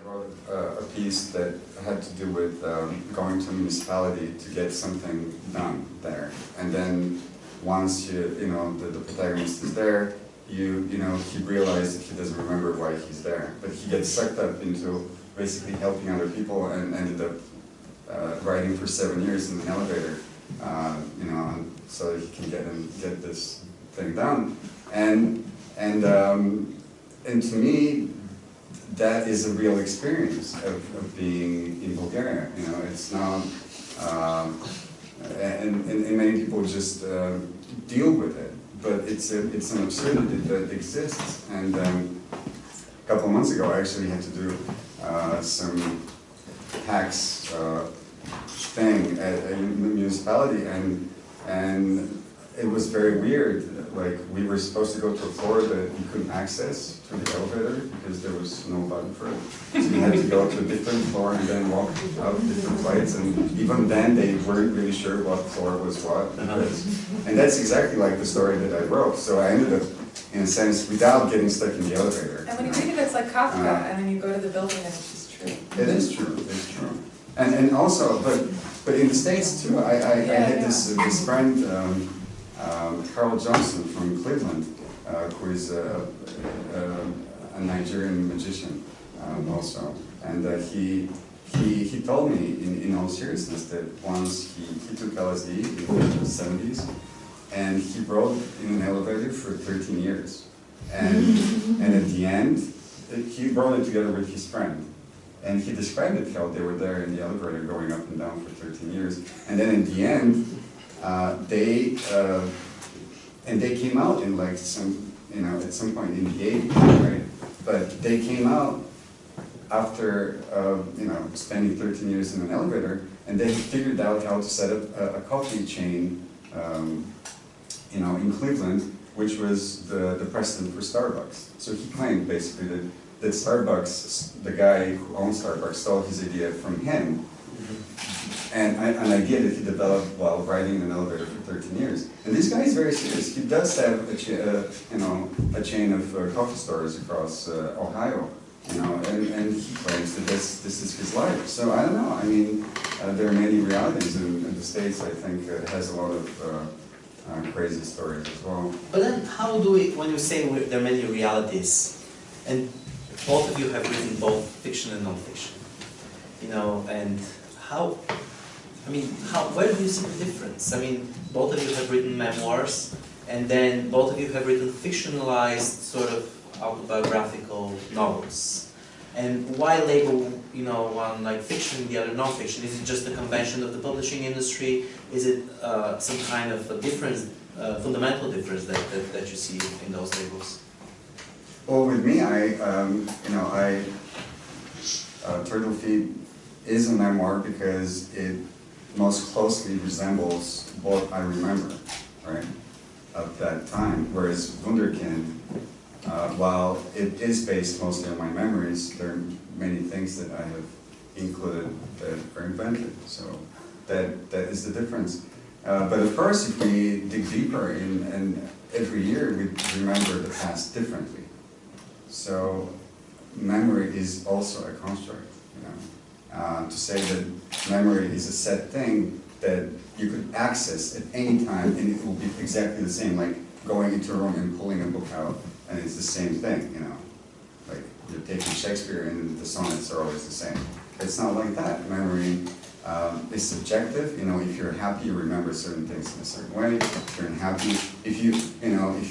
wrote a piece that had to do with going to a municipality to get something done there, and then once the protagonist is there, he realizes that he doesn't remember why he's there, but he gets sucked up into basically helping other people and ended up riding for 7 years in an elevator, so that he can get this thing done, and to me, that is a real experience of being in Bulgaria. It's not, and many people just deal with it, but it's an absurdity that exists. And a couple of months ago, I actually had to do some tax thing at a municipality, and it was very weird. Like, we were supposed to go to a floor that you couldn't access through the elevator because there was no button for it. So you had to go to a different floor and then walk out different flights, and even then they weren't really sure what floor was what. And that's exactly like the story that I wrote. So I ended up, in a sense, without getting stuck in the elevator. And when you read it, it's like Kafka, and then you go to the building and it's just true. It is true, it's true. And also, but in the States too, I had this friend, Carl Johnson from Cleveland, who is a Nigerian magician also, and he told me in all seriousness that once he took LSD in the 70s, and he rode in an elevator for 13 years, and at the end he rode it together with his friend. And he described it how they were there in the elevator going up and down for 13 years. And then in the end, they came out in like some, at some point in the 80s, right? But they came out after, spending 13 years in an elevator, and they figured out how to set up a coffee chain, in Cleveland, which was the precedent for Starbucks. So he claimed basically that Starbucks, the guy who owned Starbucks, stole his idea from him, and an idea that he developed while riding in an elevator for 13 years. And this guy is very serious. He does have a chain of coffee stores across Ohio, and he claims that this is his life. So I don't know. I mean, there are many realities in the States. I think it has a lot of crazy stories as well. But then, how do we, when you say there are many realities, and both of you have written both fiction and non-fiction, and where do you see the difference? I mean, both of you have written memoirs, and then both of you have written fictionalized sort of autobiographical novels. And why label, one like fiction, the other non-fiction? Is it just a convention of the publishing industry? Is it some kind of a difference, fundamental difference that you see in those labels? Well, with me, Turtle Feet is a memoir because it most closely resembles what I remember, right, of that time. Whereas Wunderkind, while it is based mostly on my memories, there are many things that I have included that are invented. So that is the difference. But of course, if we dig deeper and every year we remember the past differently. So memory is also a construct, to say that memory is a set thing that you could access at any time and it will be exactly the same, like going into a room and pulling a book out and it's the same thing, like you're taking Shakespeare and the sonnets are always the same. It's not like that. Memory is subjective. If you're happy, you remember certain things in a certain way. If you're unhappy, if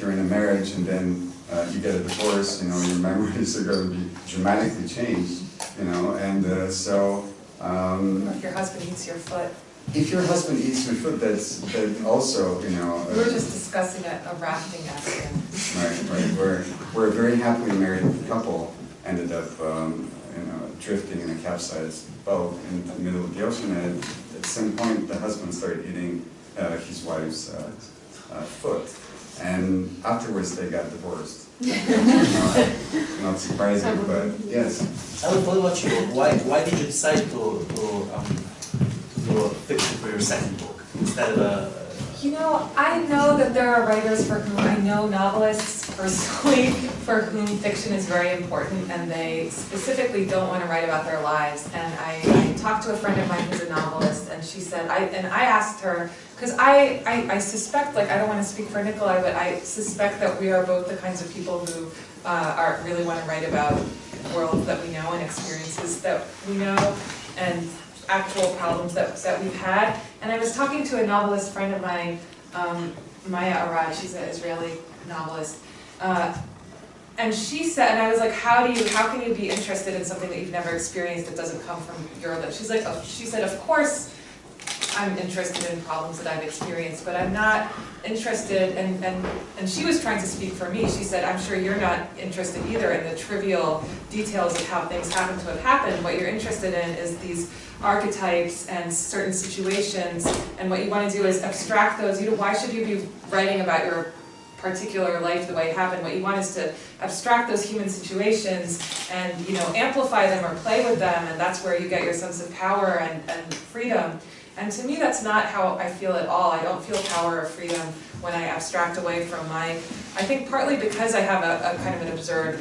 you're in a marriage and then you get a divorce, your memories are going to be dramatically changed, and so... if your husband eats your foot. If your husband eats your foot, that's also, We were just discussing a rafting accident. Right. Where a very happily married couple ended up, drifting in a capsized boat in the middle of the ocean, and at some point the husband started eating his wife's foot, and afterwards they got divorced. Not surprising, but yes. Elif, what about you? Why did you decide to do a fiction for your second book instead of You know, I know that there are writers for whom, I know novelists personally, for whom fiction is very important, and they specifically don't want to write about their lives. And I talked to a friend of mine who's a novelist, and she said, I asked her, because I suspect, like, I don't want to speak for Nikolai, but I suspect that we are both the kinds of people who really want to write about worlds that we know and experiences that we know, and actual problems that we've had. And I was talking to a novelist friend of mine, Maya Arad, she's an Israeli novelist, and she said, and I was like, how can you be interested in something that you've never experienced that doesn't come from your life? She's like, she said, of course I'm interested in problems that I've experienced, but I'm not interested, and she was trying to speak for me. She said, I'm sure you're not interested either in the trivial details of how things happen to have happened. What you're interested in is these archetypes and certain situations, and what you want to do is abstract those. You know, why should you be writing about your particular life the way it happened? What you want is to abstract those human situations and, you know, amplify them or play with them, and that's where you get your sense of power and freedom. And to me, that's not how I feel at all. I don't feel power or freedom when I abstract away from my, I think partly because I have a kind of an absurd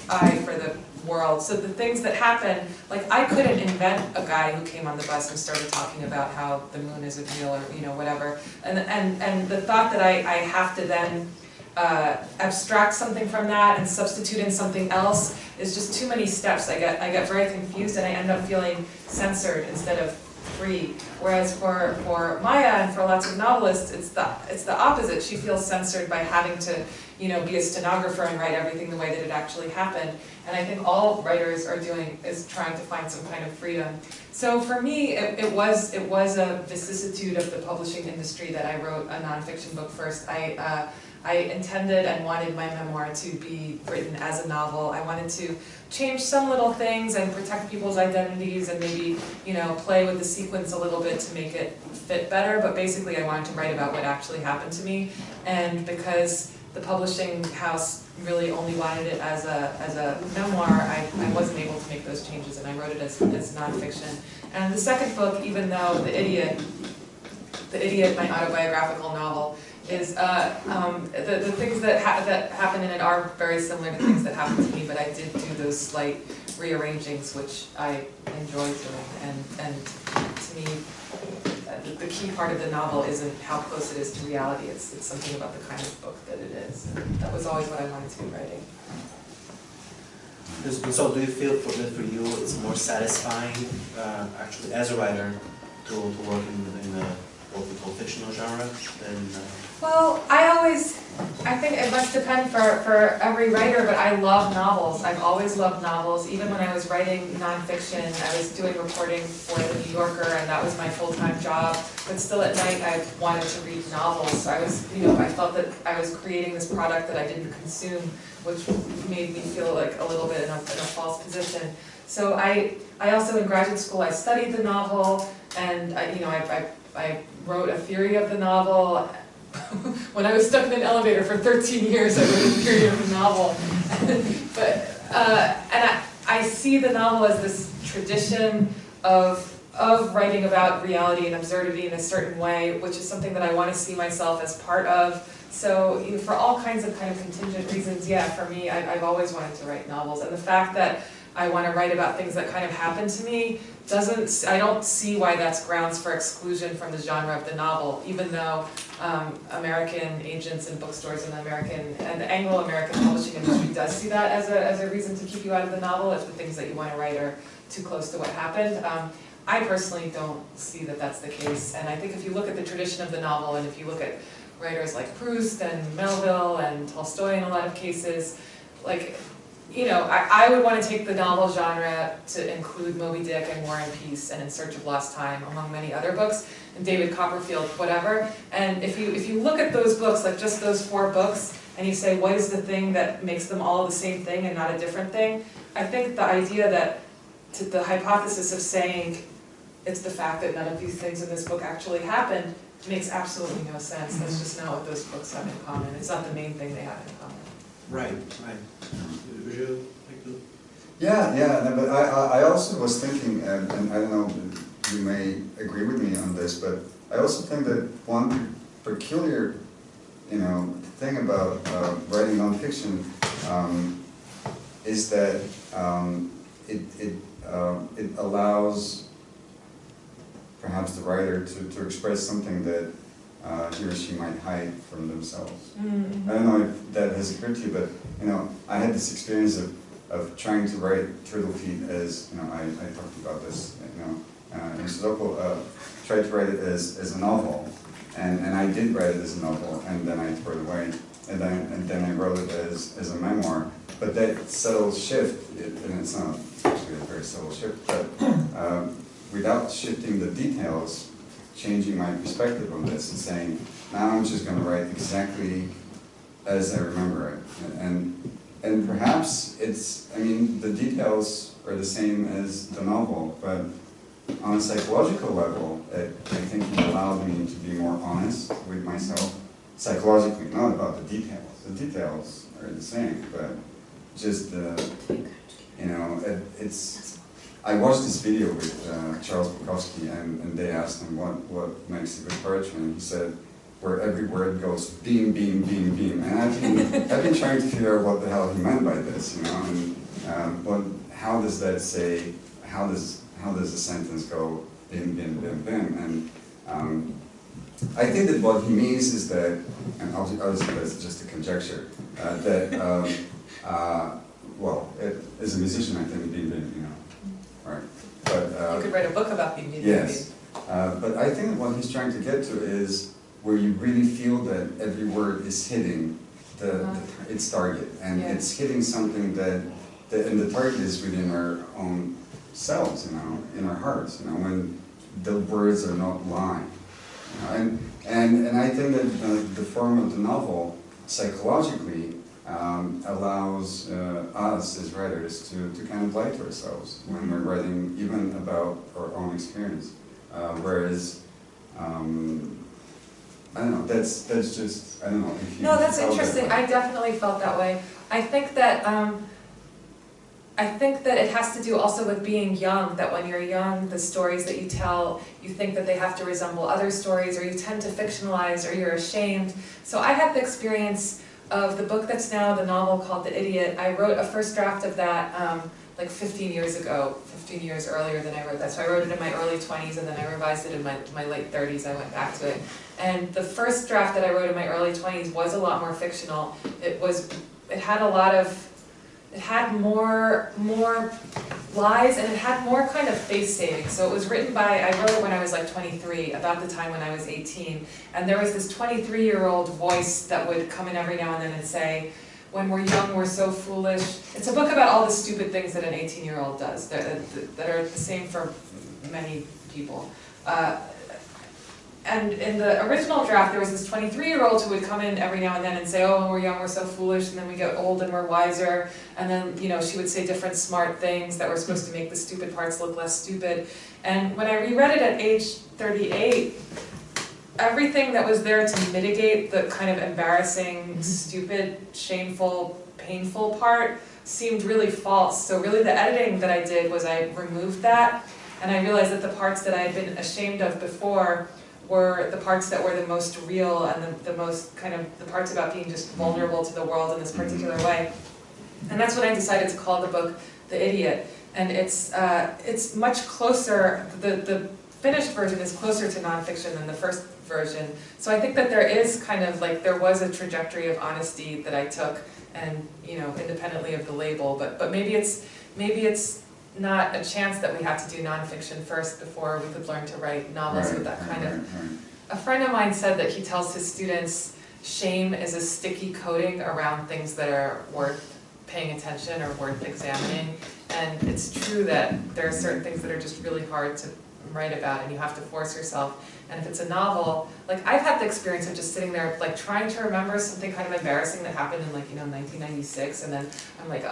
eye for the world. So the things that happen, like I couldn't invent a guy who came on the bus and started talking about how the moon isn't real or, you know, whatever. And the thought that I have to then abstract something from that and substitute in something else is just too many steps. I get very confused, and I end up feeling censored instead of free. Whereas for Maya and for lots of novelists, it's the opposite. She feels censored by having to, you know, be a stenographer and write everything the way that it actually happened. And I think all writers are doing is trying to find some kind of freedom. So for me, it was a vicissitude of the publishing industry that I wrote a nonfiction book first. I intended and wanted my memoir to be written as a novel. I wanted to change some little things and protect people's identities and maybe, you know, play with the sequence a little bit to make it fit better. But basically I wanted to write about what actually happened to me. And because the publishing house really only wanted it as a memoir, I wasn't able to make those changes, and I wrote it as nonfiction. And the second book, even though The Idiot, my autobiographical novel, is the things that happen in it are very similar to things that happen to me, but I did do those slight rearrangings, which I enjoy doing. And to me, the key part of the novel isn't how close it is to reality. It's something about the kind of book that it is. And that was always what I wanted to be writing. So do you feel that for you it's more satisfying, actually, as a writer, to work in the what we call fictional genre than? Well, I think it must depend for every writer, but I love novels. I've always loved novels. Even when I was writing nonfiction, I was doing reporting for The New Yorker, and that was my full-time job. But still at night, I wanted to read novels. So I was, you know, I felt that I was creating this product that I didn't consume, which made me feel like a little bit in a false position. So I also in graduate school, I studied the novel, and I wrote a theory of the novel. When I was stuck in an elevator for 13 years, I wrote a theory of the novel. And I see the novel as this tradition of writing about reality and absurdity in a certain way, which is something that I want to see myself as part of. So, you know, for all kinds of kind of contingent reasons, yeah, for me, I've always wanted to write novels. And the fact that I want to write about things that kind of happen to me I don't see why that's grounds for exclusion from the genre of the novel, even though American agents and bookstores and the Anglo-American publishing industry does see that as a reason to keep you out of the novel if the things that you want to write are too close to what happened. I personally don't see that that's the case, and I think if you look at the tradition of the novel, and if you look at writers like Proust and Melville and Tolstoy in a lot of cases, like, you know, I would want to take the novel genre to include Moby Dick and War and Peace and In Search of Lost Time, among many other books, and David Copperfield, whatever. And if you look at those books, like just those 4 books, and you say, what is the thing that makes them all the same thing and not a different thing? I think the idea that, the hypothesis of saying it's the fact that none of these things in this book actually happened makes absolutely no sense. That's just not what those books have in common. It's not the main thing they have in common. Right, right. Would you like to? Yeah, no, but I also was thinking, and I don't know, you may agree with me on this, but I also think that one peculiar, thing about writing nonfiction is that it allows perhaps the writer to express something that he or she might hide from themselves. Mm-hmm. I don't know if that has occurred to you, but I had this experience of trying to write Turtle Feet as I talked about this in Sudoku, tried to write it as a novel, and I did write it as a novel, and then I threw it away, and then I wrote it as a memoir. But that subtle shift, and it's not actually a very subtle shift, but without shifting the details, changing my perspective on this and saying, now I'm just going to write exactly as I remember it. And perhaps the details are the same as the novel, but on a psychological level, I think it allowed me to be more honest with myself, psychologically, not about the details. The details are the same, but just I watched this video with Charles Bukowski, and they asked him what makes a good poetry, and he said, where every word goes beam, beam, beam, beam. And I've been trying to figure out what the hell he meant by this, and how does that say, how does a sentence go bim, bim, bim, bim? And I think that what he means is that, and obviously that's just a conjecture, as a musician, I think bim, bim, right? But you could write a book about being bim, yes, but I think what he's trying to get to is where you really feel that every word is hitting its target, and it's hitting something that and the target is within our own selves, in our hearts, when the words are not lying. And I think that the form of the novel psychologically allows us as writers to kind of lie to ourselves when we're writing even about our own experience. Whereas I don't know, that's just, I don't know if you... No, that's interesting. I definitely felt that way. I think that it has to do also with being young, that when you're young, the stories that you tell, you think that they have to resemble other stories, or you tend to fictionalize, or you're ashamed. So I had the experience of the book that's now the novel called The Idiot. I wrote a first draft of that like 15 years ago, 15 years earlier than I wrote that. So I wrote it in my early 20s, and then I revised it in my late 30s. I went back to it. And the first draft that I wrote in my early 20s was a lot more fictional. It had more lies, and it had more kind of face saving. So it was written I wrote it when I was like 23, about the time when I was 18. And there was this 23-year-old voice that would come in every now and then and say, when we're young, we're so foolish. It's a book about all the stupid things that an 18-year-old does that are the same for many people. And in the original draft, there was this 23-year-old who would come in every now and then and say, oh, when we're young, we're so foolish, and then we get old and we're wiser. And then, she would say different smart things that were supposed to make the stupid parts look less stupid. And when I reread it at age 38, everything that was there to mitigate the kind of embarrassing, stupid, shameful, painful part seemed really false. So really the editing that I did was I removed that, and I realized that the parts that I had been ashamed of before were the parts that were the most real, and the most kind of the parts about being just vulnerable to the world in this particular way. And that's when I decided to call the book The Idiot. And it's much closer, the finished version is closer to nonfiction than the first version. So I think that there is kind of like, there was a trajectory of honesty that I took, and independently of the label, but maybe it's not a chance that we have to do nonfiction first before we could learn to write novels with that kind of... A friend of mine said that he tells his students shame is a sticky coating around things that are worth paying attention or worth examining. And it's true that there are certain things that are just really hard to write about, and you have to force yourself. And if it's a novel, like I've had the experience of just sitting there like trying to remember something kind of embarrassing that happened in 1996, and then I'm like,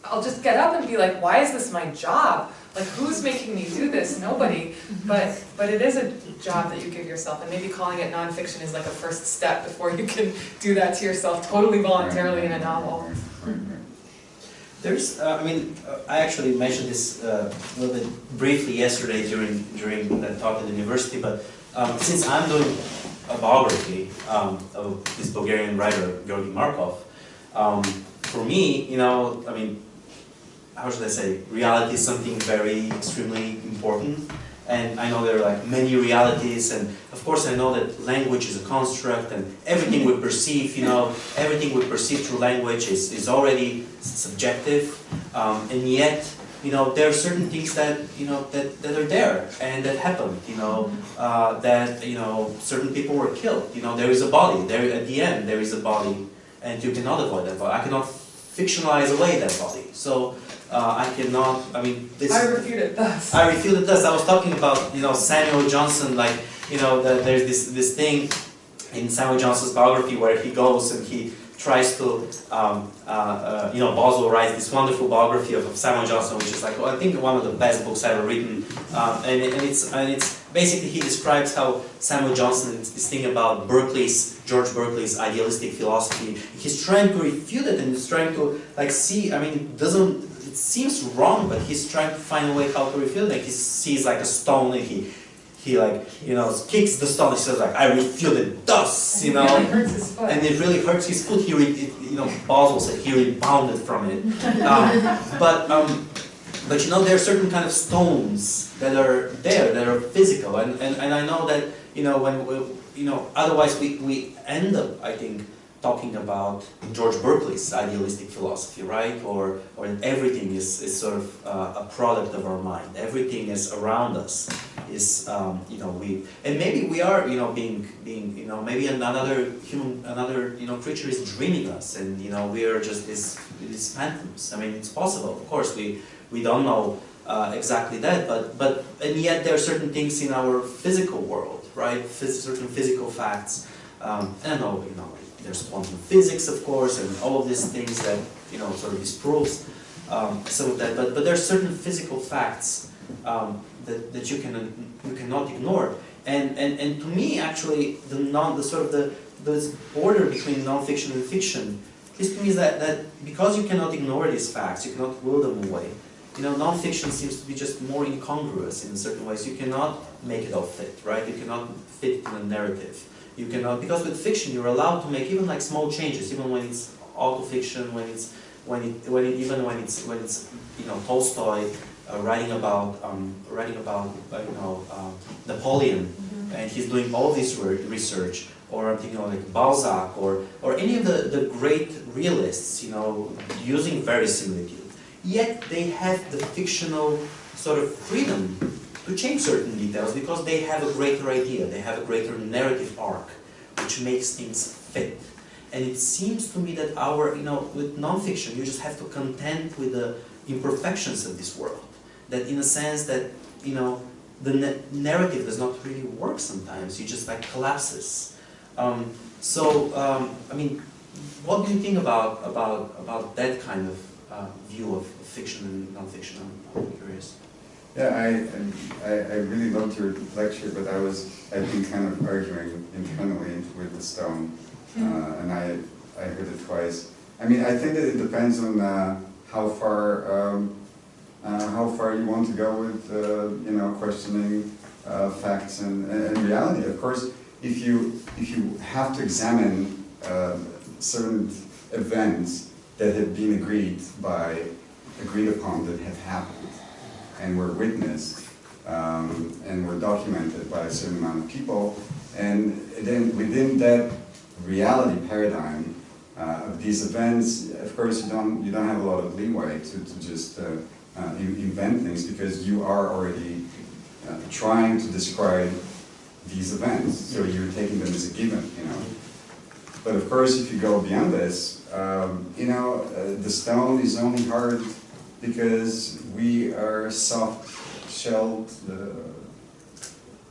I'll just get up and be like, why is this my job? Like, who's making me do this? Nobody. But it is a job that you give yourself, and maybe calling it nonfiction is like a first step before you can do that to yourself totally voluntarily in a novel. There's, I actually mentioned this a little bit briefly yesterday during that talk at the university, but since I'm doing a biography of this Bulgarian writer, Georgi Markov, for me, you know, I mean, how should I say, reality is something very extremely important. And I know there are like many realities, and of course I know that language is a construct, and everything we perceive, you know, everything we perceive through language is already subjective, and yet, you know, there are certain things that, you know, that are there, and that happened, you know, that, you know, certain people were killed, you know, there is a body, there at the end there is a body, and you cannot avoid that body. I cannot fictionalize away that body. So, I cannot, I mean, this... I refute it thus. I refute it thus. I was talking about, you know, Samuel Johnson, like, you know, there's this thing in Samuel Johnson's biography where he goes and he tries to, you know, Boswell writes this wonderful biography of Samuel Johnson, which is like, well, I think one of the best books ever written, and it's basically he describes how Samuel Johnson, this thing about George Berkeley's idealistic philosophy, he's trying to refute it, and he's trying to like see, I mean, it seems wrong, but he's trying to find a way how to refute it. Like he sees like a stone, and he like, you know, kicks the stone, and he says like, I refute it thus, you know. It really hurts his foot. And it really hurts his foot. You know, Boswell said he rebounded from it. But you know, there are certain kind of stones that are there, that are physical, and I know that, you know, when we, you know, otherwise we end up, I think, talking about George Berkeley's idealistic philosophy, right? Or everything is sort of a product of our mind. Everything is around us. Is you know, and maybe we are, you know, being you know, maybe another you know, creature is dreaming us, and you know, we are just these phantoms. I mean, it's possible. Of course, we don't know exactly that, but and yet there are certain things in our physical world, right? Certain physical facts. And I know, you know, there's quantum physics, of course, and all of these things that, you know, sort of disproves some of that. But there are certain physical facts that you cannot ignore. And to me, actually, the border between nonfiction and fiction, at least to me, is that because you cannot ignore these facts, you cannot will them away. You know, nonfiction seems to be just more incongruous in certain ways. You cannot make it all fit, right? You cannot fit in a narrative. You cannot, because with fiction you're allowed to make even like small changes, even when it's auto-fiction, even when it's you know, Tolstoy writing about you know, Napoleon, and he's doing all this research, or I'm thinking of like Balzac, or any of the great realists, you know, using verisimilitude. Yet they have the fictional sort of freedom to change certain details because they have a greater idea, they have a greater narrative arc, which makes things fit. And it seems to me that our, you know, with nonfiction, you just have to contend with the imperfections of this world. That in a sense that, you know, the narrative does not really work sometimes, it just like collapses. I mean, what do you think about that kind of view of fiction and nonfiction? I'm curious. Yeah, I really loved your lecture, but I've been kind of arguing internally with the stone, and I heard it twice. I mean, I think that it depends on how far you want to go with you know, questioning facts and reality. Of course, if you have to examine certain events that have been agreed upon, that have happened, and were witnessed, and were documented by a certain amount of people, and then within that reality paradigm of these events, of course you don't have a lot of leeway to just invent things, because you are already trying to describe these events, so you're taking them as a given, you know. But of course, if you go beyond this, you know, the stone is only hard because we are soft-shelled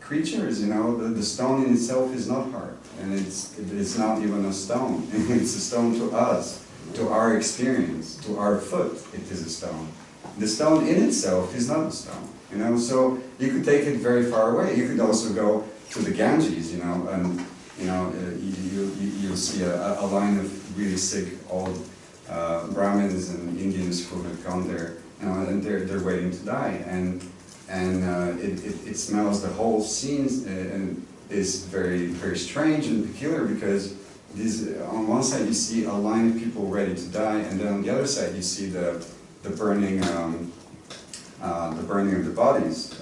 creatures, you know. The stone in itself is not hard, and it's not even a stone. It's a stone to us, to our experience, to our foot. It is a stone. The stone in itself is not a stone, you know. So you could take it very far away. You could also go to the Ganges, you know, and you know, you'll see a line of really sick old Brahmins and Indians who have gone there, you know, and they're waiting to die, and it smells the whole scene, and is very, very strange and peculiar because on one side you see a line of people ready to die, and then on the other side you see the burning of the bodies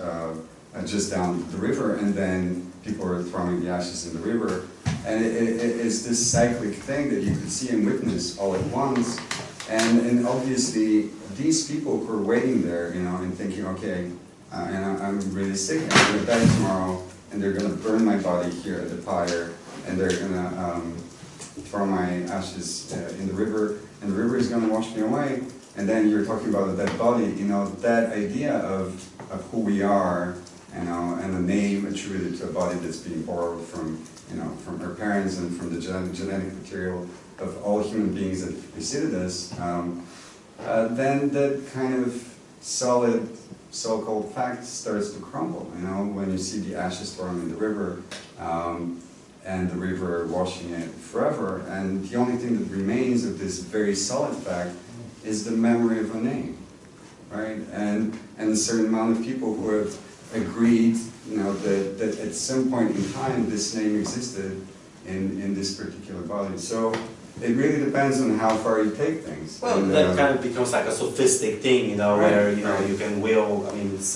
just down the river, and then people are throwing the ashes in the river. And it's this cyclic thing that you could see and witness all at once. And obviously, these people who are waiting there, you know, and thinking, okay, and I'm really sick, I'm going to die tomorrow, and they're going to burn my body here at the pyre, and they're going to throw my ashes in the river, and the river is going to wash me away. And then you're talking about a dead body, you know, that idea of who we are, you know, and a name attributed to a body that's being borrowed from, you know, from our parents and from the genetic material of all human beings that preceded us, then that kind of solid so-called fact starts to crumble, you know, when you see the ashes thrown in the river, and the river washing it forever, and the only thing that remains of this very solid fact is the memory of a name, right? And a certain amount of people who have agreed, you know, that at some point in time this name existed in this particular body. So it really depends on how far you take things. Well, and, that kind of becomes like a sophistic thing, you know, right, where, you know, right. you can will, I mean, it's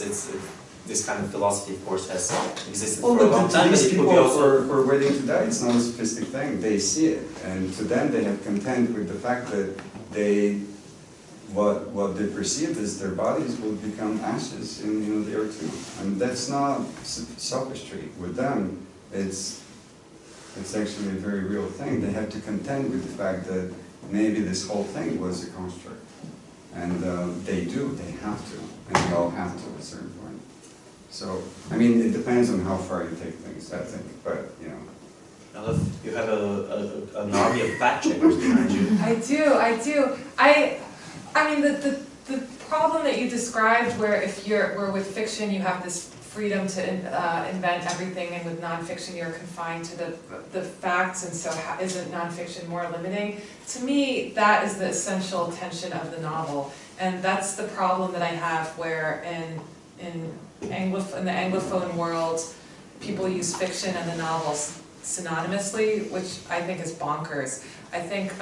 this kind of philosophy, of course, has existed well, for a long but time, but these it could people be also... who are waiting to die, it's not a sophistic thing. They see it, and to them they have content with the fact that what they perceive as their bodies will become ashes in a day or two. And that's not sophistry. With them, it's actually a very real thing. They have to contend with the fact that maybe this whole thing was a construct. And they have to, and we all have to at a certain point. So, I mean, it depends on how far you take things, I think, but, you know. Elif, you have an army of fact checkers behind you. I do. I mean, the problem that you described, where with fiction you have this freedom to invent everything, and with nonfiction you're confined to the facts, and so isn't nonfiction more limiting? To me, that is the essential tension of the novel, and that's the problem that I have where in the Anglophone world, people use fiction and the novels synonymously, which I think is bonkers. I think,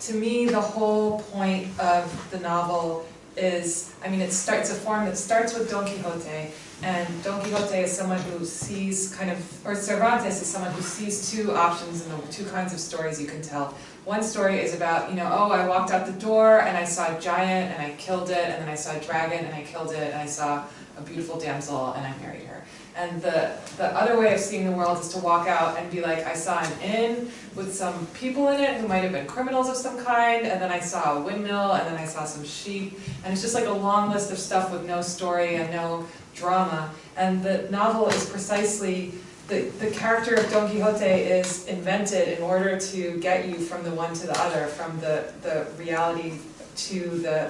to me, the whole point of the novel is, I mean, it's a form that starts with Don Quixote, and Don Quixote is someone who sees or Cervantes is someone who sees two options in the two kinds of stories you can tell. One story is about, you know, oh, I walked out the door and I saw a giant and I killed it, and then I saw a dragon and I killed it, and I saw a beautiful damsel and I married her. And the other way of seeing the world is to walk out and be like, I saw an inn with some people in it who might have been criminals of some kind, and then I saw a windmill, and then I saw some sheep, and it's just like a long list of stuff with no story and no drama. And the novel is precisely, the character of Don Quixote is invented in order to get you from the one to the other, from the reality to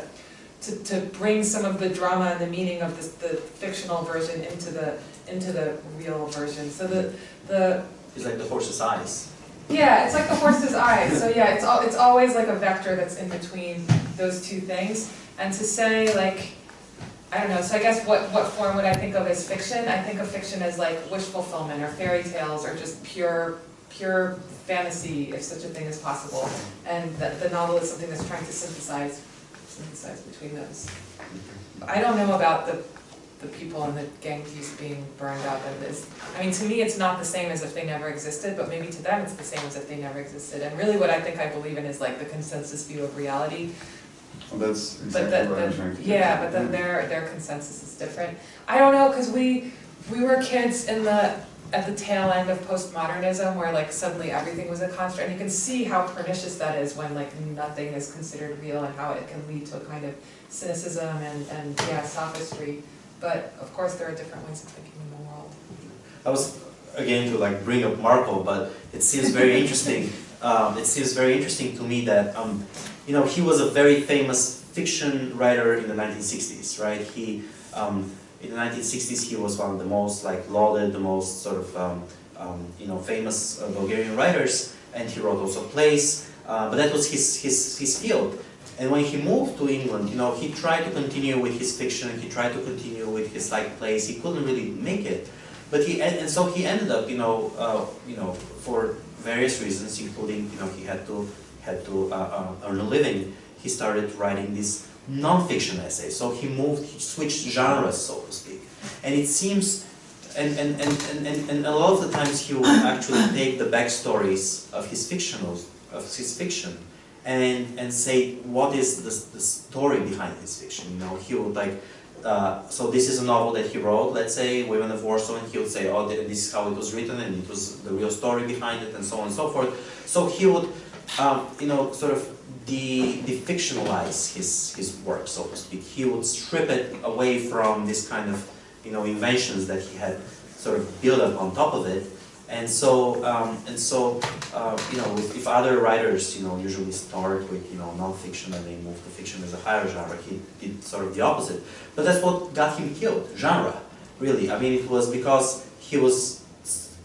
to bring some of the drama and the meaning of the fictional version into the real version. So It's like the horse's eyes. Yeah, it's like the horse's eyes. So yeah, it's always like a vector that's in between those two things. And to say, like, I don't know, so I guess what form would I think of as fiction? I think of fiction as like wish fulfillment or fairy tales or just pure fantasy, if such a thing is possible. And the novel is something that's trying to synthesize between those. I don't know about the people in the ganges being burned up, and this. I mean, to me, it's not the same as if they never existed, but maybe to them, it's the same as if they never existed. And really, what I think I believe in is like the consensus view of reality. Well, that's exactly what I'm trying to do. Yeah, but then their consensus is different. I don't know, because we were kids at the tail end of postmodernism, where like suddenly everything was a construct, and you can see how pernicious that is when like nothing is considered real, and how it can lead to a kind of cynicism and sophistry. But of course there are different ways of thinking in the world. I was, again, to like bring up Marco, but it seems very interesting. It seems very interesting to me that, you know, he was a very famous fiction writer in the 1960s, right? He, in the 1960s, he was one of the most like lauded, the most sort of, you know, famous Bulgarian writers, and he wrote also plays, but that was his field. And when he moved to England, you know, he tried to continue with his fiction, he tried to continue with his like plays, he couldn't really make it. But and so he ended up, for various reasons, including, he had to earn a living. He started writing these non-fiction essays. So he switched genres, so to speak. And it seems, and a lot of the times he will actually take the backstories of his fiction and say what is the story behind his fiction. He would so this is a novel that he wrote, let's say, Women of Warsaw, and he would say, oh, this is how it was written, and it was the real story behind it, and so on and so forth. So he would, sort of de-fictionalize his work, so to speak. He would strip it away from this kind of, inventions that he had sort of built up on top of it. And so, if other writers, usually start with, non-fiction and they move to fiction as a higher genre, he did sort of the opposite. But that's what got him killed, genre, really. I mean, it was because he was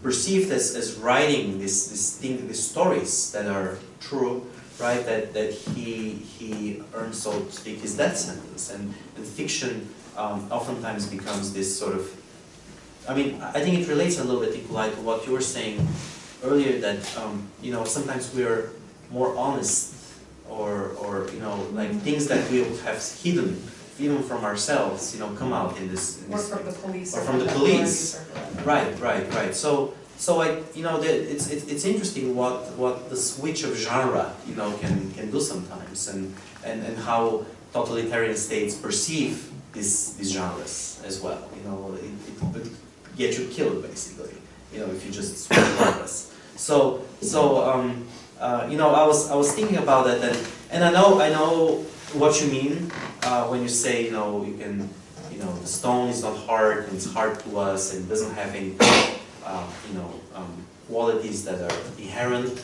perceived as writing these stories that are true, right? That he earned, so to speak, his death sentence. And fiction oftentimes becomes this sort of, I mean, I think it relates a little bit, Nikolai, to what you were saying earlier, that sometimes we're more honest, or like things that we would have hidden even from ourselves, come out in this. Or from the police. Or from the police. Right. So it's interesting what the switch of genre, can do sometimes, and how totalitarian states perceive these genres as well. It get you killed, basically, if you just switch genres. So I was thinking about that, and I know what you mean when you say, you can, the stone is not hard, and it's hard to us, and it doesn't have any, qualities that are inherent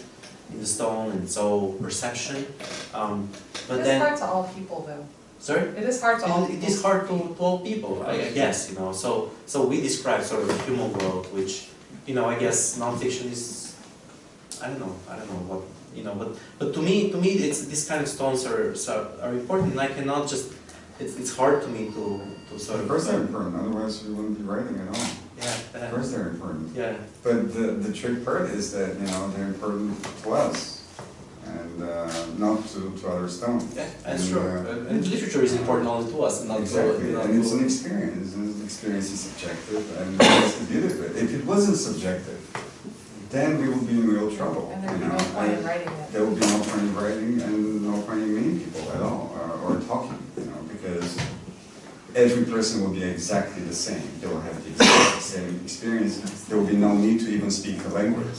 in the stone, and so perception. But It's hard to all people, though. Sorry? It is hard to all people. It is hard to all people, I guess, So we describe sort of a human world, which, I guess non-fiction is, I don't know what, but to me, it's these kind of stones are important, and I cannot just, it's hard to me to sort of. Of course they're important, otherwise we wouldn't be writing at all. Yeah. Of course they're important. Yeah. But the trick part is that, they're important to us, and not to other stones. Yeah, that's true. And literature is important only to us, and not exactly. to. And it's an experience, and the experience is subjective, and that's the beauty of it. If it wasn't subjective, then we would be in real trouble. And there would be no point in writing it. There would be no point in writing, and no point in meeting people at all, or talking, because every person will be exactly the same. They will have the exact same experience. There will be no need to even speak the language.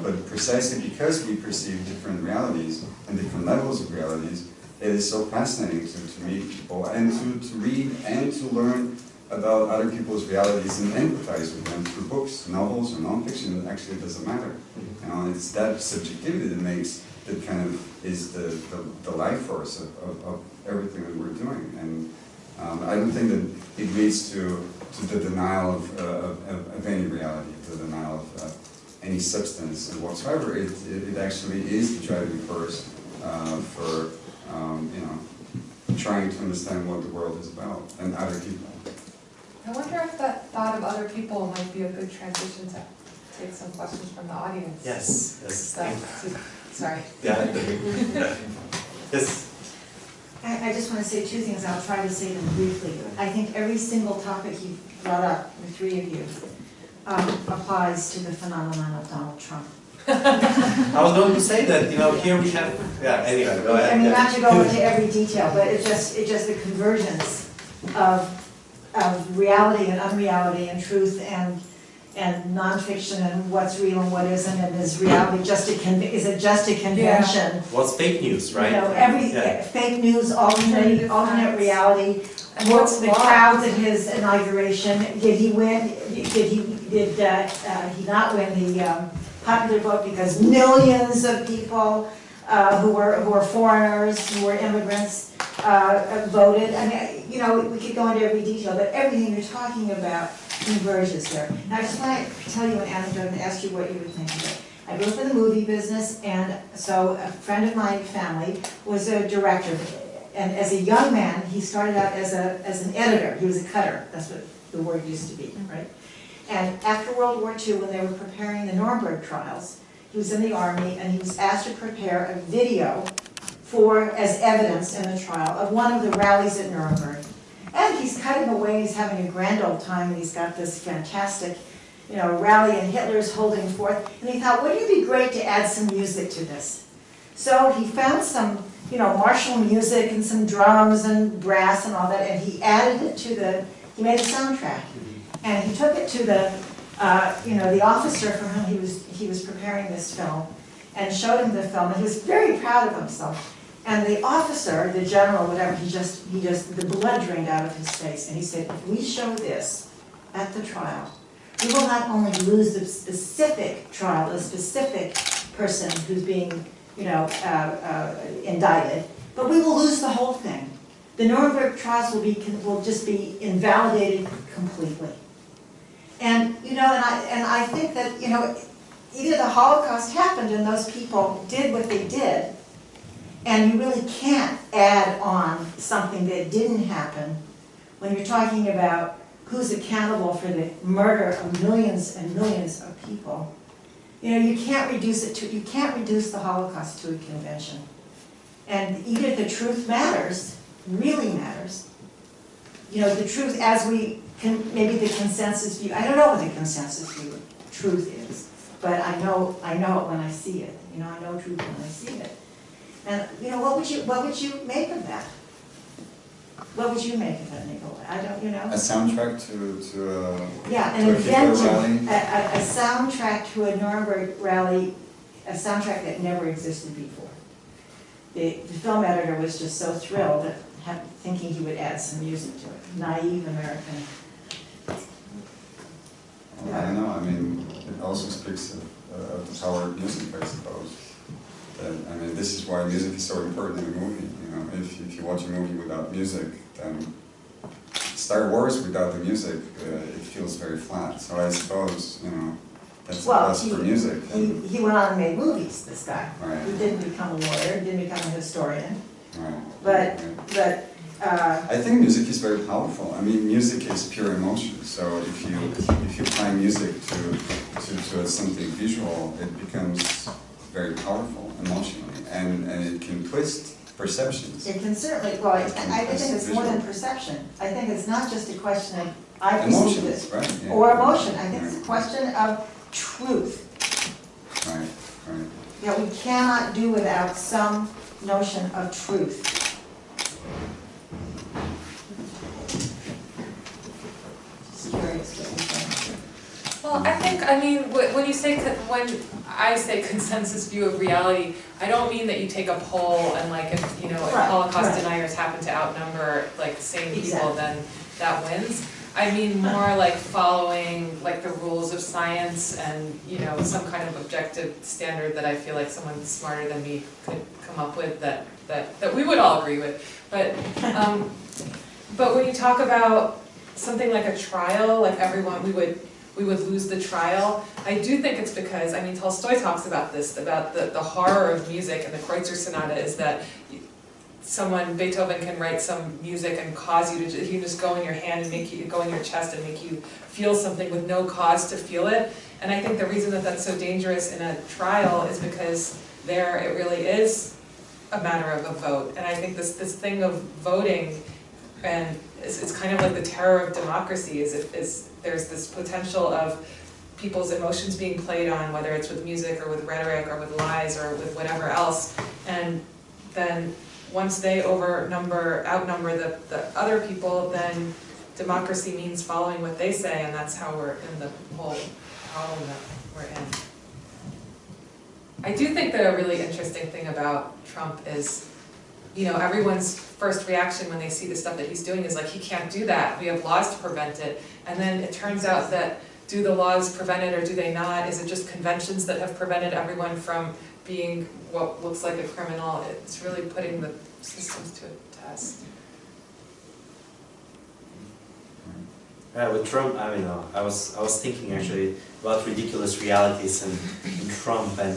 But precisely because we perceive different realities and different levels of realities, it is so fascinating to meet people and to read and to learn about other people's realities and empathize with them through books, novels, or nonfiction. Actually, it doesn't matter. It's that subjectivity that makes, that kind of is the life force of everything that we're doing. And I don't think that it leads to the denial of any reality, the denial of any substance whatsoever. It actually is the driving force for trying to understand what the world is about and other people. I wonder if that thought of other people might be a good transition to take some questions from the audience. Yes. Sorry. Yeah. Yes. I just want to say two things. I'll try to say them briefly. I think every single topic you brought up, the three of you, applies to the phenomenon of Donald Trump. I was going to say that, here we have, anyway, go ahead. I mean, not to go into every detail, but it's just the convergence of reality and unreality and truth and nonfiction and what's real and what isn't, and is reality just is it just a convention? What's fake news, right? Fake news, alternate reality. What's the crowds at his inauguration? Did he win? Did he not win the popular vote because millions of people who were foreigners, who were immigrants, voted? I mean, we could go into every detail, but everything you're talking about converges there. Now, I just want to tell you an anecdote and ask you what you would think of it. I grew up in the movie business, and so a friend of my family was a director. And as a young man, he started out as an editor. He was a cutter. That's what the word used to be, right? And after World War II, when they were preparing the Nuremberg trials, he was in the army and he was asked to prepare a video as evidence in the trial of one of the rallies at Nuremberg. And he's cutting away, he's having a grand old time, and he's got this fantastic, rally, and Hitler's holding forth. And he thought, wouldn't it be great to add some music to this? So he found some, martial music and some drums and brass and all that, and he added it to he made a soundtrack. And he took it to the officer for whom he was preparing this film, and showed him the film, and he was very proud of himself. And the officer, the general, whatever, the blood drained out of his face, and he said, if we show this at the trial, we will not only lose the specific trial, the specific person who's being, indicted, but we will lose the whole thing. The Nuremberg trials will just be invalidated completely. And, and I think that, either the Holocaust happened and those people did what they did, and you really can't add on something that didn't happen when you're talking about who's accountable for the murder of millions and millions of people. You can't reduce the Holocaust to a convention. And either the truth matters, really matters, the truth as maybe the consensus view, I don't know what the consensus view of truth is, but I know it when I see it. I know truth when I see it. And what would you make of that? What would you make of that, Nikolai? I don't, A soundtrack to yeah, an invention, a soundtrack to a Nuremberg rally, a soundtrack that never existed before. The film editor was just so thrilled at thinking he would add some music to it. Naive American. Well, I don't know. I mean, it also speaks of the power of music, I suppose. This is why music is so important in a movie. If you watch a movie without music, then Star Wars without the music, it feels very flat. So I suppose, that's a plus for music. He went on and made movies, this guy. Right. He didn't become a lawyer, he didn't become a historian. Right. But I think music is very powerful. Music is pure emotion. So if you apply music to something visual, it becomes very powerful emotionally, and it can twist perceptions. it can certainly, I think it's more than perception. I think it's not just a question of, I perceive this, right? Yeah. or emotion. I think it's a question of truth. Right. We cannot do without some notion of truth. Just curious what you think. Well, I think, when I say consensus view of reality, I don't mean that you take a poll and if Holocaust deniers happen to outnumber the same people, then that wins. I mean more following the rules of science and some kind of objective standard that I feel like someone smarter than me could come up with that we would all agree with. But when you talk about something like a trial, everyone we would lose the trial. I do think it's because, Tolstoy talks about this, about the horror of music, and the Kreutzer Sonata is that Beethoven can write some music and cause you to, he can just go in your hand and make you, go in your chest and make you feel something with no cause to feel it. And I think the reason that that's so dangerous in a trial is because there it really is a matter of a vote. And I think this thing of voting, and it's kind of like the terror of democracy, is there's this potential of people's emotions being played on, whether it's with music or with rhetoric or with lies or with whatever else, and then once they outnumber the other people, then democracy means following what they say, and that's how we're in the whole problem that we're in. I do think that a really interesting thing about Trump is, everyone's first reaction when they see the stuff that he's doing is he can't do that, we have laws to prevent it. And then it turns out that, do the laws prevent it or do they not? Is it just conventions that have prevented everyone from being what looks like a criminal? It's really putting the systems to a test. With Trump, I was thinking actually about ridiculous realities and Trump, and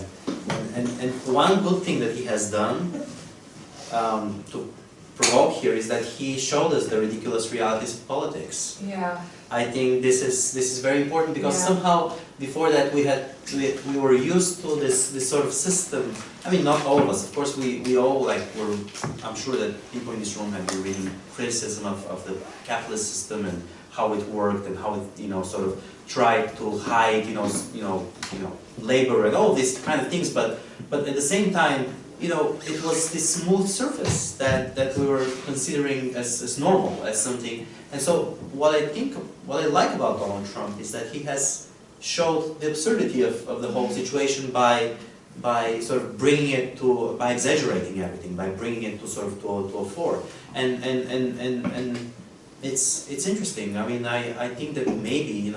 one good thing that he has done to provoke here is that he showed us the ridiculous realities of politics. Yeah. I think this is very important because Yeah. somehow before that we were used to this sort of system. I mean, not all of us, of course. We all like were. I'm sure that people in this room have been reading criticism of the capitalist system and how it worked and how it sort of tried to hide labor and all these kind of things. But at the same time, it was this smooth surface that we were considering as normal, as something. And so what I like about Donald Trump is that he has showed the absurdity of the whole situation by sort of bringing it to, by exaggerating everything, by bringing it to sort of to a fore. And it's interesting. I mean, I think that maybe,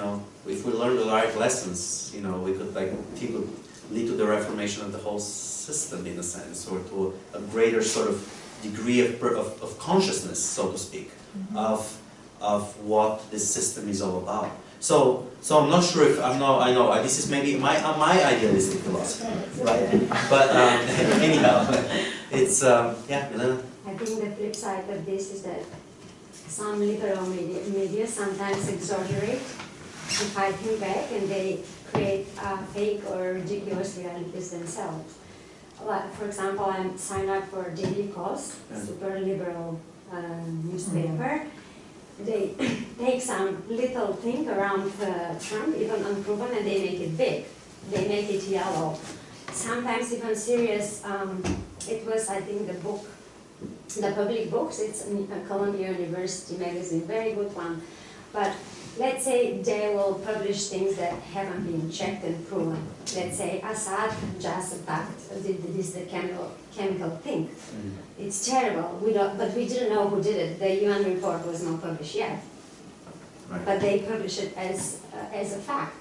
if we learn the right lessons, we could it could lead to the reformation of the whole system in a sense, or to a greater sort of degree of consciousness, so to speak, of what this system is all about. So I'm not sure if I know this is maybe my idealistic philosophy, right? But anyhow, it's yeah, Milena. I think the flip side of this is that some liberal media sometimes exaggerate the fighting back, and they create fake or ridiculous realities themselves. Like, for example, I'm signed up for Daily Kos, super liberal newspaper. They take some little thing around Trump, even unproven, and they make it big. They make it yellow. Sometimes even serious. It was, I think, the public books. It's a Columbia University magazine, very good one. But let's say they will publish things that haven't been checked and proven. Let's say Assad just attacked, did the chemical thing. It's terrible. But we didn't know who did it. The UN report was not published yet. Right. But they publish it as a fact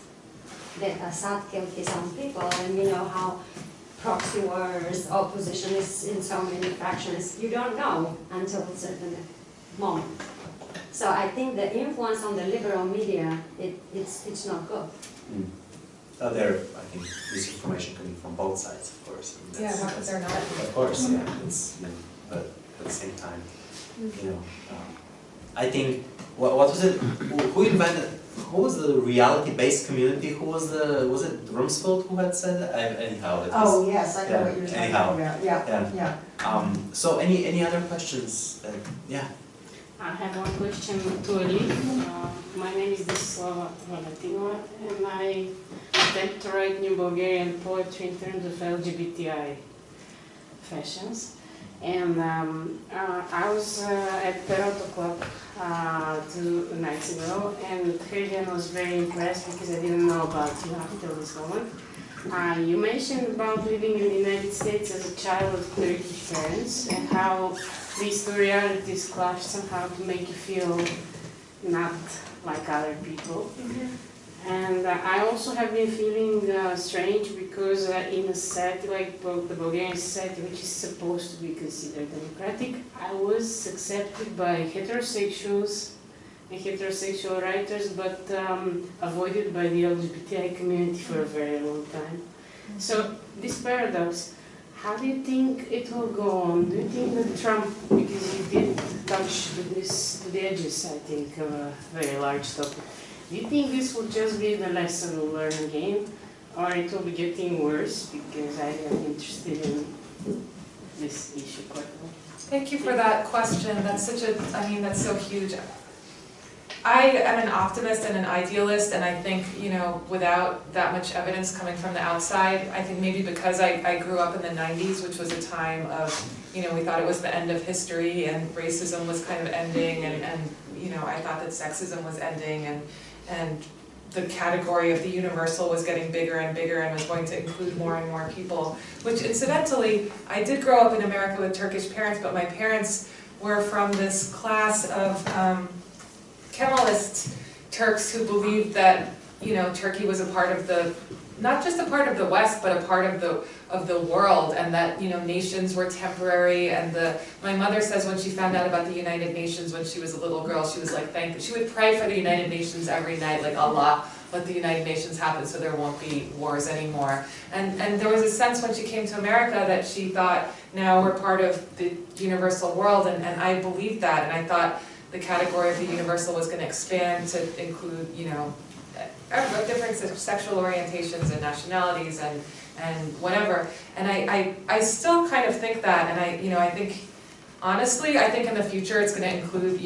that Assad killed his own people, and you know how proxy wars, opposition is in so many fractions. You don't know until a certain moment. So I think the influence on the liberal media, it's not good. There, I think, misinformation coming from both sides, of course. I mean, Yeah, how could there not? Of course, yeah. But at the same time, I think what was it? Who invented? Who was the reality-based community? Was it Rumsfeld who had said that? Anyhow, it was, Oh, yes, I know what you're talking about. Yeah. So any other questions? Yeah. I have one question to Elif. My name is Latinka, and I attempt to write new Bulgarian poetry in terms of LGBTI fashions. And I was at Peroto Club 2 nights ago, and Christian was very impressed because I didn't know about you until this moment. You mentioned about living in the United States as a child of Turkish parents, and how these two realities clash somehow to make you feel not like other people. And I also have been feeling strange because in a society like the Bulgarian society, which is supposed to be considered democratic, I was accepted by heterosexuals and heterosexual writers, but avoided by the LGBTI community for a very long time. So this paradox, how do you think it will go on? Do you think that Trump, because he did touch to the edges, I think, of a very large topic, do you think this will just be the lesson we'll learn again, or it will be getting worse? Because I am interested in this issue quite a lot. Thank you for that question. That's that's so huge. I am an optimist and an idealist, and I think, without that much evidence coming from the outside, I think maybe because I grew up in the 90s, which was a time of, we thought it was the end of history and racism was kind of ending, and I thought that sexism was ending, and the category of the universal was getting bigger and bigger and was going to include more and more people, which incidentally, I did grow up in America with Turkish parents, but my parents were from this class of Kemalist Turks who believed that, Turkey was a part of not just a part of the West, but a part of the world, and that, nations were temporary. And my mother says when she found out about the United Nations when she was a little girl, she was like, she would pray for the United Nations every night, like, Allah, let the United Nations happen so there won't be wars anymore. And there was a sense when she came to America that she thought, now we're part of the universal world, and I believed that, and I thought, the category of the universal was going to expand to include, different sexual orientations and nationalities and whatever. And I still kind of think that, and I think, honestly, I think in the future it's going to include,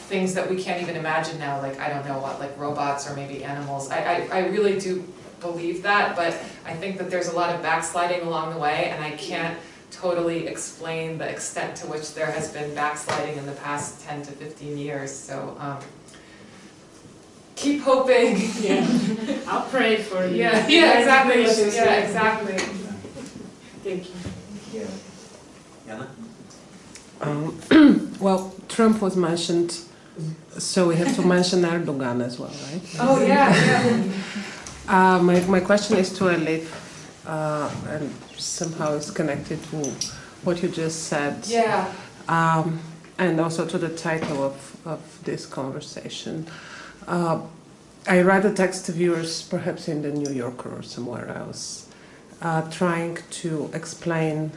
things that we can't even imagine now, like, I don't know what, like robots or maybe animals. I really do believe that, but I think that there's a lot of backsliding along the way, and I can't totally explain the extent to which there has been backsliding in the past 10 to 15 years. So keep hoping. Yeah, I'll pray for you. Yeah, exactly. Yeah, exactly. Thank you. Yeah. Jana? Well, Trump was mentioned, so we have to mention Erdogan as well, right? Oh yeah. My question is to Elif, and somehow it's connected to what you just said. Yeah. And also to the title of this conversation. I read a text of yours, perhaps in the New Yorker or somewhere else, trying to explain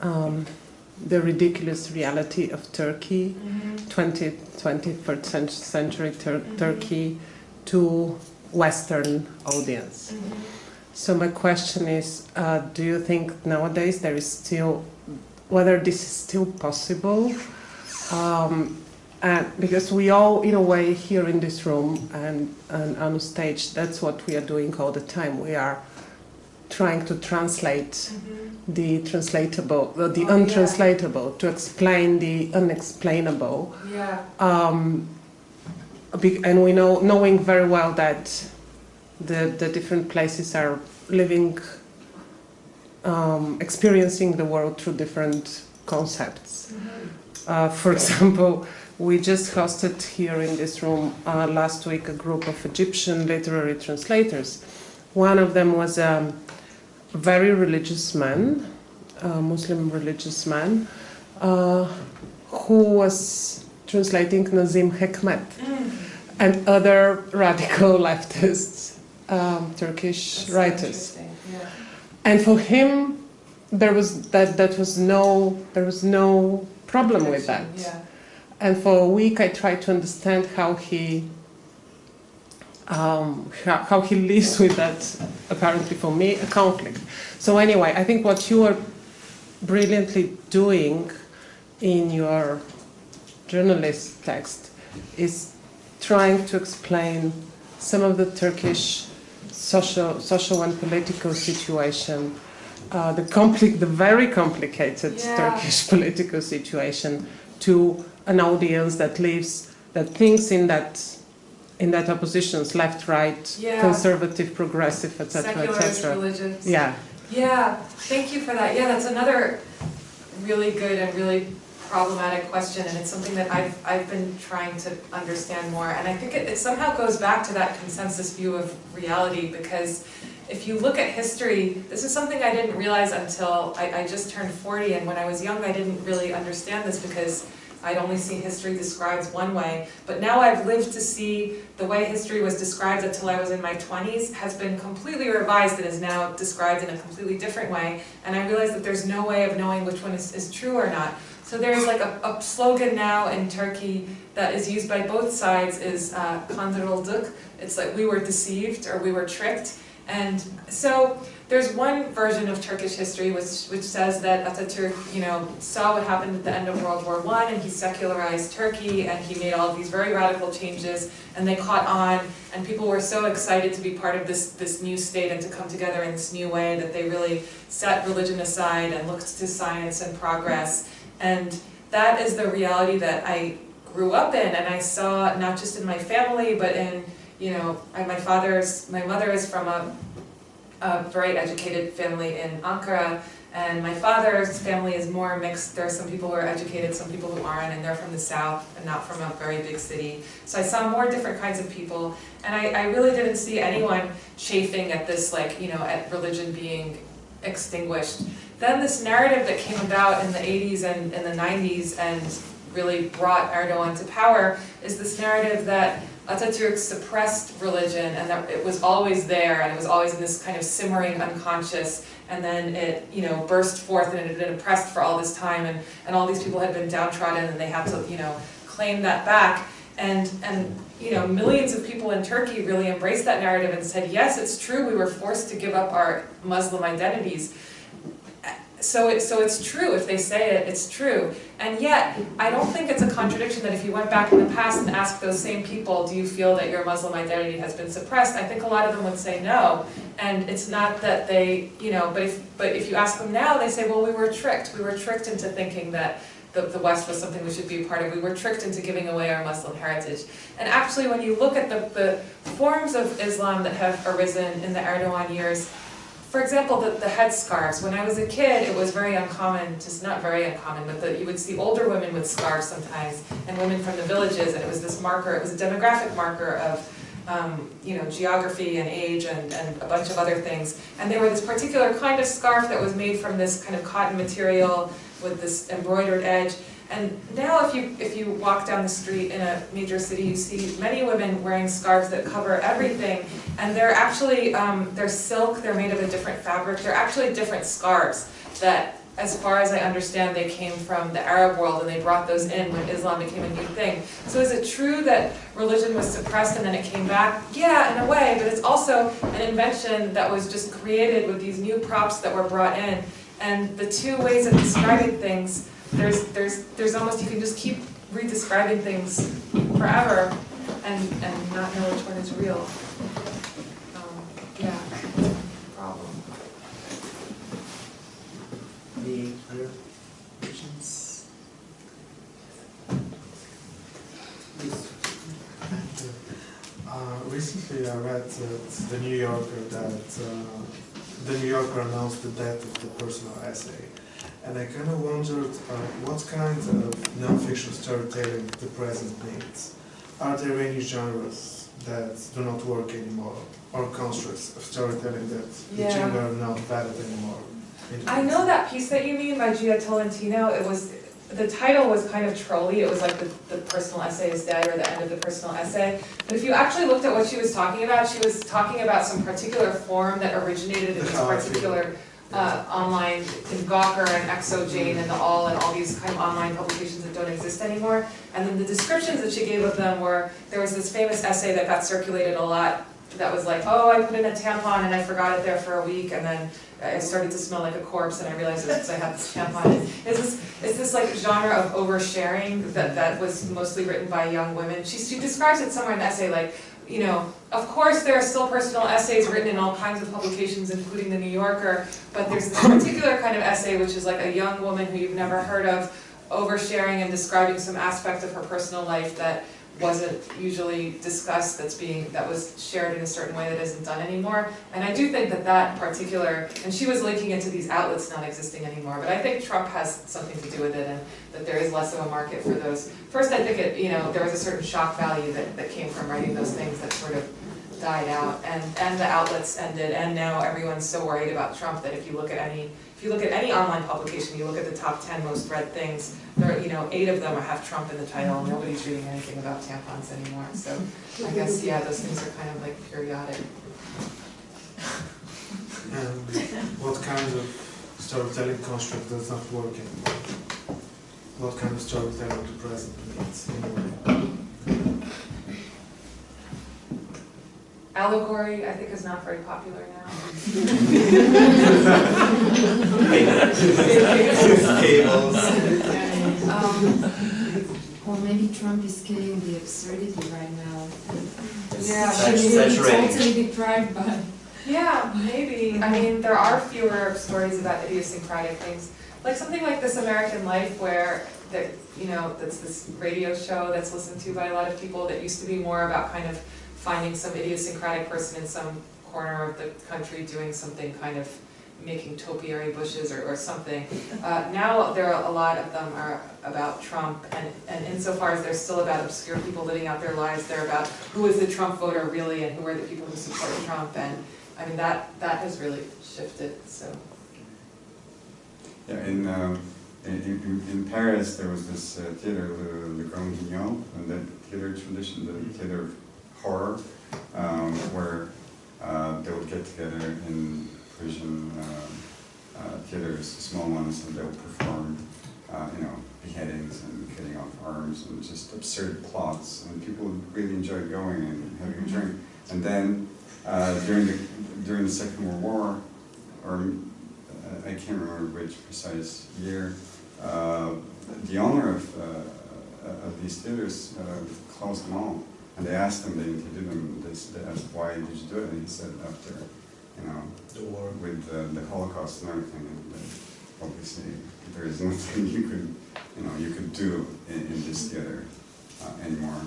the ridiculous reality of Turkey, 21st century Turkey, to Western audience. So my question is, do you think nowadays there is still, whether this is still possible? Because we all, in a way, here in this room and on stage, that's what we are doing all the time. We are trying to translate the translatable, the untranslatable, to explain the unexplainable. Yeah. And we know, knowing very well that the different places are living, experiencing the world through different concepts. For example, we just hosted here in this room last week a group of Egyptian literary translators. One of them was a very religious man, a Muslim religious man, who was translating Nazim Hikmet and other radical leftists, Turkish writers. Yeah. And for him, there was no problem with that. Yeah. And for a week, I tried to understand how he lives with that, apparently for me, a conflict. So anyway, I think what you are brilliantly doing in your journalist text is trying to explain some of the Turkish social and political situation, the very complicated Turkish political situation, to an audience that thinks in that oppositions, left, right, conservative, progressive, etc., Secularist, etc. religious. Yeah. Yeah, thank you for that. Yeah, that's another really good and really problematic question, and it's something that I've been trying to understand more. And I think it somehow goes back to that consensus view of reality, because if you look at history, this is something I didn't realize until I just turned 40, and when I was young I didn't really understand this because I'd only seen history described one way, but now I've lived to see the way history was described until I was in my 20s has been completely revised and is now described in a completely different way, and I realize that there's no way of knowing which one is true or not. So there's like a slogan now in Turkey that is used by both sides is "Kandırıldık." It's like we were deceived or we were tricked. And so there's one version of Turkish history which says that Atatürk, saw what happened at the end of World War I, and he secularized Turkey, and he made all of these very radical changes, and they caught on, and people were so excited to be part of this new state and to come together in this new way that they really set religion aside and looked to science and progress. And that is the reality that I grew up in, and I saw not just in my family, but in my mother is from a very educated family in Ankara, and my father's family is more mixed. There are some people who are educated, some people who aren't, and they're from the south and not from a very big city. So I saw more different kinds of people, and I really didn't see anyone chafing at this, at religion being extinguished. Then this narrative that came about in the 80s and in the 90s and really brought Erdogan to power is this narrative that Atatürk suppressed religion and that it was always there and it was always in this kind of simmering unconscious, and then it burst forth and it had been oppressed for all this time, and all these people had been downtrodden and they had to claimed that back, and you know, millions of people in Turkey really embraced that narrative and said, yes, it's true, we were forced to give up our Muslim identities. So it's true, if they say it, it's true. And yet, I don't think it's a contradiction that if you went back in the past and asked those same people, do you feel that your Muslim identity has been suppressed? I think a lot of them would say no. And it's not that they, you know, but if you ask them now, they say, well, we were tricked. We were tricked into thinking that the West was something we should be a part of. We were tricked into giving away our Muslim heritage. And actually, when you look at the forms of Islam that have arisen in the Erdogan years, for example, the headscarves. When I was a kid, it was very uncommon, just not very uncommon, but you would see older women with scarves sometimes, and women from the villages, and it was this marker, it was a demographic marker of you know, geography and age and a bunch of other things. And they were this particular kind of scarf that was made from this kind of cotton material with this embroidered edge. And now if you walk down the street in a major city, you see many women wearing scarves that cover everything. And they're actually, they're silk, they're made of a different fabric. They're actually different scarves that, as far as I understand, they came from the Arab world and they brought those in when Islam became a new thing. So is it true that religion was suppressed and then it came back? Yeah, in a way, but it's also an invention that was just created with these new props that were brought in. And the two ways of describing things, there's almost, you can just keep redescribing things forever and not know which one is real. Yeah, problem. Any other questions? Recently I read the New Yorker that the New Yorker announced the death of the personal essay. And I kind of wondered what kind of non-fiction storytelling the present needs. Are there any genres that do not work anymore, or constructs of storytelling that you think are not valid anymore? I know that piece that you mean by Gia Tolentino. It was, the title was kind of trolly. It was like the personal essay is dead, or the end of the personal essay. But if you actually looked at what she was talking about some particular form that originated in these particular online, in Gawker and ExoJane and the All and all these kind of online publications that don't exist anymore. And then the descriptions that she gave of them were, there was this famous essay that got circulated a lot that was like, oh, I put in a tampon and I forgot it there for a week, and then I started to smell like a corpse, and I realized it was because I had this tampon. It's this like genre of oversharing that was mostly written by young women. She describes it somewhere in the essay like, you know, of course there are still personal essays written in all kinds of publications, including the New Yorker, but there's this particular kind of essay which is like a young woman who you've never heard of, oversharing and describing some aspect of her personal life that wasn't usually discussed, that was shared in a certain way that isn't done anymore. And I do think that particular, and she was linking it to these outlets not existing anymore, but I think Trump has something to do with it, and that there is less of a market for those. First, I think there was a certain shock value that came from writing those things that sort of died out, and the outlets ended, and now everyone's so worried about Trump that if you look at any online publication, you look at the top 10 most read things, there are, 8 of them have Trump in the title. Nobody's reading anything about tampons anymore. So I guess, yeah, those things are kind of like periodic. And what kind of storytelling construct does not work anymore? What kind of storytelling the present needs anyway? Allegory, I think, is not very popular now. Or maybe Trump is killing the absurdity right now. Yeah, Should be totally deprived by. Yeah, maybe. I mean, there are fewer stories about idiosyncratic things. Like something like This American Life, where that's this radio show that's listened to by a lot of people that used to be more about kind of finding some idiosyncratic person in some corner of the country doing something, kind of making topiary bushes or something. Now there are a lot of them are about Trump, and insofar as they're still about obscure people living out their lives, they're about who is the Trump voter really and who are the people who support Trump, and I mean that has really shifted. So yeah, in Paris there was this theater, Le Grozni, and that theater tradition, the theater of horror, where they would get together in Parisian theaters, small ones, and they would perform, beheadings and cutting off arms and just absurd plots, and people really enjoyed going and having a drink. And then during the Second World War, or I can't remember which precise year, the owner of these theaters closed them all, and they asked him, they interviewed him, they asked, why did you do it? And he said, after, The war. with the Holocaust and everything, and obviously there is nothing you could do in this theater anymore.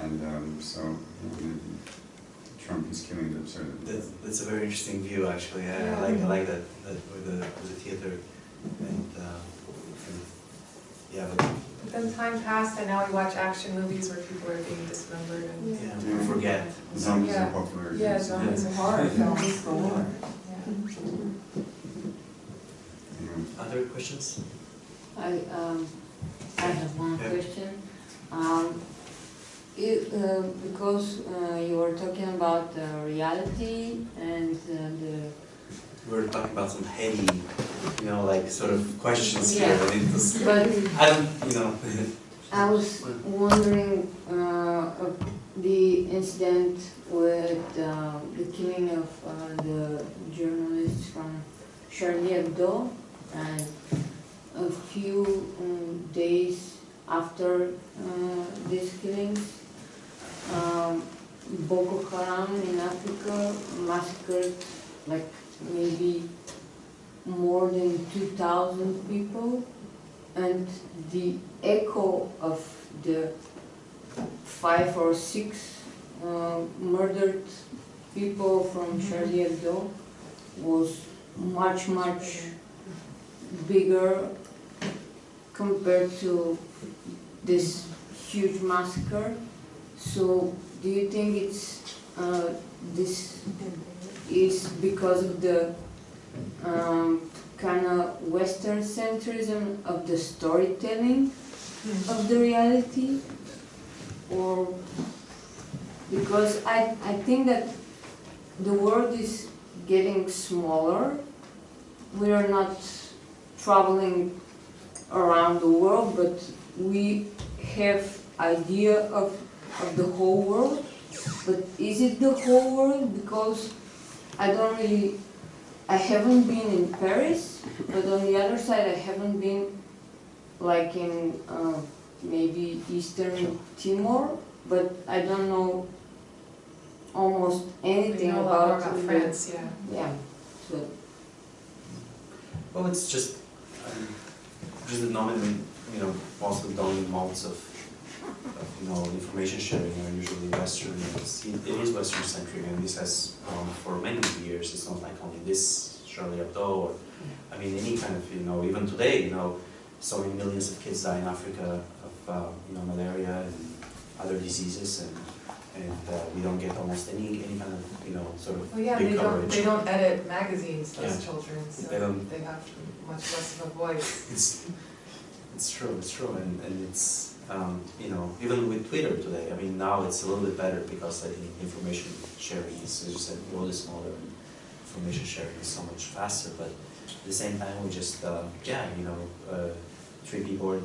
And so maybe Trump is killing the absurdity. That's a very interesting view, actually. Yeah. I like that with the theater, and yeah, but But then time passed and now we watch action movies where people are being dismembered and. yeah, we forget. Zombies Yeah. are popular. Yeah, again. zombies are horror films galore. Anyway. Other questions? I have one Yeah. question. Because you were talking about reality and the We're talking about some heady, like sort of questions here. Yeah. And it was, but I don't, I was wondering of the incident with the killing of the journalists from Charlie Hebdo, and a few days after these killings, Boko Haram in Africa massacred like maybe more than 2,000 people, and the echo of the 5 or 6 murdered people from Charlie Hebdo was much, much bigger compared to this huge massacre. So do you think it's this is because of the kind of Western centrism of the storytelling of the reality, or because I think that the world is getting smaller. We are not traveling around the world, but we have idea of the whole world. But is it the whole world? Because I haven't been in Paris, but on the other side I haven't been like in maybe Eastern Timor, but I don't know almost anything We know a lot more about about France, yeah. Yeah. So well, it's just the nominal, most of the dominant modes of information sharing are usually Western. It is Western centric, and this has gone for many years. It's not like only this Charlie Hebdo, or I mean any kind of even today so many millions of kids die in Africa of malaria and other diseases, and we don't get almost any kind of sort of Well, yeah, big they coverage. don't edit magazines, those Yeah. children, so They don't- they have much less of a voice. It's true, and it's even with Twitter today. I mean, now it's a little bit better because I think information sharing is, as you said, really smaller, and information sharing is so much faster. But at the same time, we just 3 people are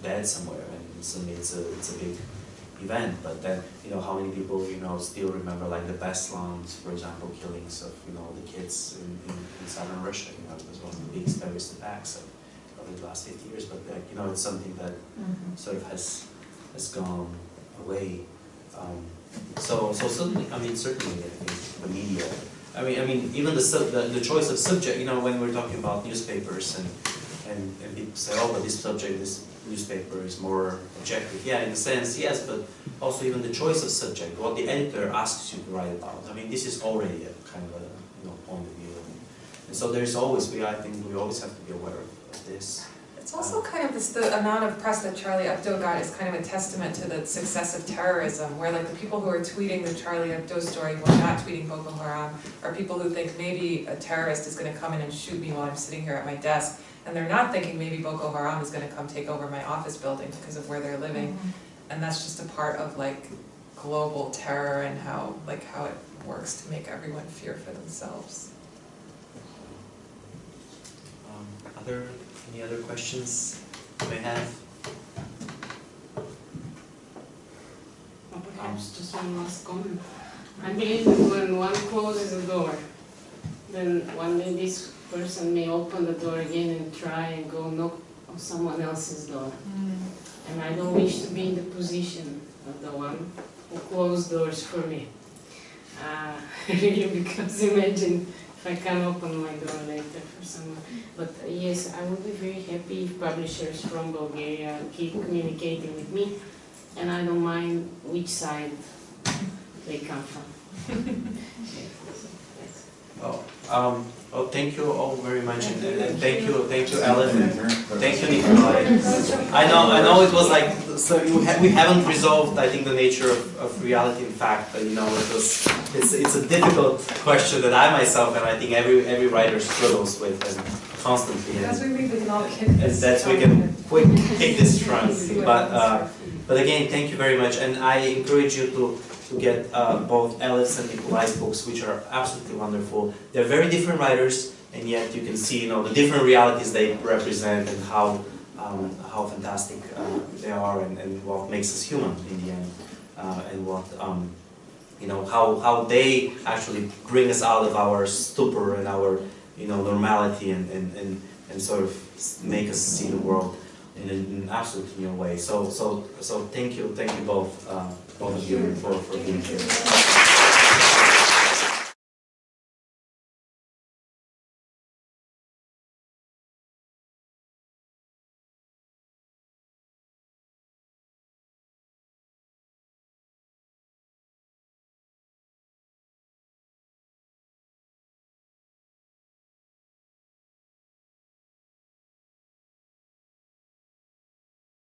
dead somewhere, and suddenly it's a big event. But then how many people still remember like the Beslan, for example, killings of the kids in southern Russia. It was one of the biggest terrorist attacks of the last 50 years, but it's something that sort of has gone away. So certainly, certainly, I think the media. I mean, even the choice of subject. When we're talking about newspapers and people say, oh, but this newspaper is more objective. Yeah, in a sense, yes, but also even the choice of subject, what the editor asks you to write about. I mean, this is already a kind of a point of view, and so there's always I think we always have to be aware of this. It's also kind of the amount of press that Charlie Hebdo got is kind of a testament to the success of terrorism, where like the people who are tweeting the Charlie Hebdo story who are not tweeting Boko Haram are people who think maybe a terrorist is going to come in and shoot me while I'm sitting here at my desk, and they're not thinking maybe Boko Haram is going to come take over my office building because of where they're living, and that's just a part of like global terror and how it works to make everyone fear for themselves. Any other questions you may have? one last comment. I believe that when one closes a door, then one day this person may open the door again and try and go knock on someone else's door. And I don't wish to be in the position of the one who closed doors for me. Really, because imagine if I can't open my door later for someone. But yes, I would be very happy if publishers from Bulgaria keep communicating with me, and I don't mind which side they come from. Well, thank you all very much, and thank you, Elif, and thank you, Nikolai. I know it was like, so we haven't resolved, I think, the nature of reality and fact, but it's a difficult question that I myself, and I think every writer struggles with and constantly. That's why we can all kick this. That's we can kick this trunk. But again, thank you very much, and I encourage you to get both Elif's and Nikolai's books, which are absolutely wonderful. They're very different writers, and yet you can see, the different realities they represent and how fantastic they are, and what makes us human in the end, and what how they actually bring us out of our stupor and our normality, and sort of make us see the world in an absolutely new way. So thank you both of you for being here.